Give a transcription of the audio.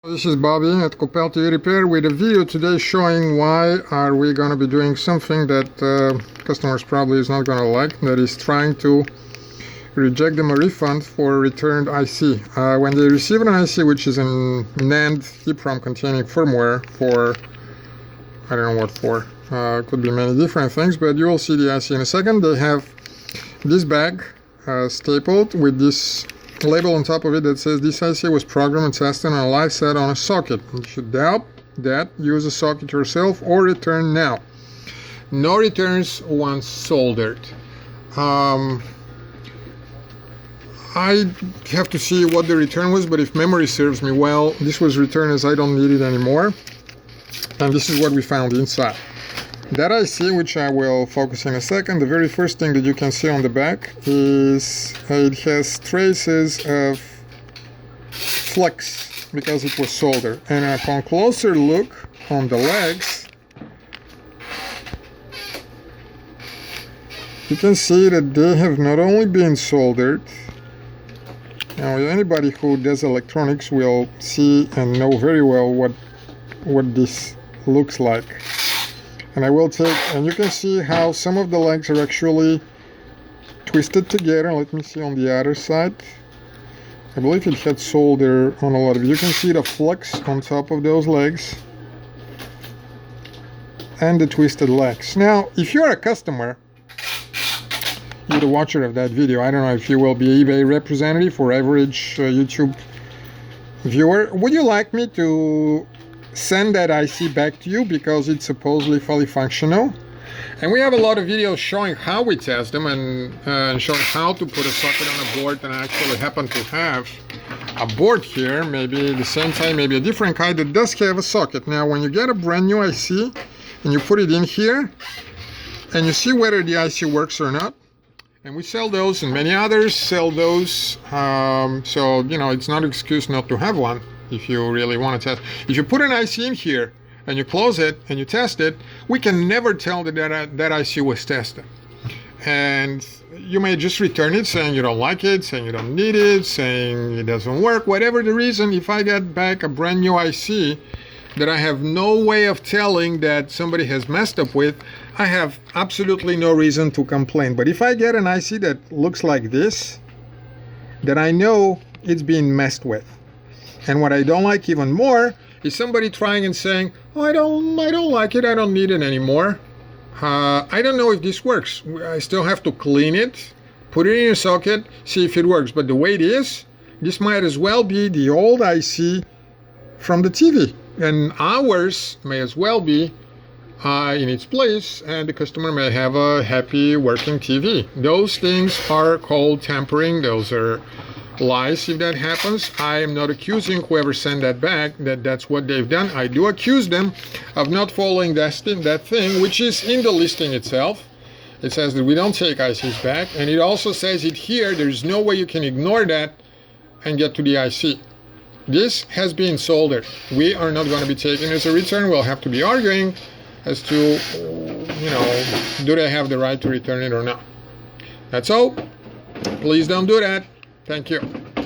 This is Bobby at Copel TV Repair with a video today showing why are we going to be doing something that customers probably is not going to like, that is trying to reject them a refund for returned IC. When they receive an IC which is an NAND EEPROM containing firmware for, I don't know what for, could be many different things, but you will see the IC in a second. They have this bag stapled with this label on top of it that says this IC was programmed and tested on a live set on a socket. You should doubt that, use a socket yourself or return now. No returns once soldered. I have to see what the return was, but if memory serves me well, this was returned as I don't need it anymore. And this is what we found inside. That IC, which I will focus in a second, the very first thing that you can see on the back is it has traces of flux because it was soldered. And upon closer look on the legs, you can see that they have not only been soldered. Now, anybody who does electronics will see and know very well what this looks like. And I will take, and you can see how some of the legs are actually twisted together. Let me see on the other side. I believe it had solder on a lot of it. You can see the flux on top of those legs and the twisted legs. Now, if you're a customer, you're the watcher of that video, I don't know if you will be eBay representative or average YouTube viewer, would you like me to send that IC back to you because it's supposedly fully functional? And we have a lot of videos showing how we test them and showing how to put a socket on a board. And I actually happen to have a board here, maybe the same type, maybe a different kind, that does have a socket. Now, when you get a brand new IC and you put it in here and you see whether the IC works or not, and we sell those and many others sell those, so you know, it's not an excuse not to have one. If you really want to test, if you put an IC in here and you close it and you test it, we can never tell that that IC was tested. And you may just return it saying you don't like it, saying you don't need it, saying it doesn't work, whatever the reason. If I get back a brand new IC that I have no way of telling that somebody has messed up with, I have absolutely no reason to complain. But if I get an IC that looks like this, then I know it's being messed with. And what I don't like even more is somebody trying and saying, oh, I don't like it, I don't need it anymore. I don't know if this works. I still have to clean it, put it in a socket, see if it works. But the way it is, this might as well be the old IC from the TV. And ours may as well be in its place, and the customer may have a happy working TV. Those things are called tampering. Those are lies if that happens. I am not accusing whoever sent that back that's what they've done. I do accuse them of not following that thing, which is in the listing itself. It says that we don't take ICs back, and it also says it here. There's no way you can ignore that and get to the IC. This has been soldered. We are not going to be taking it as a return. We'll have to be arguing as to, you know, do they have the right to return it or not. That's all. Please don't do that. Thank you.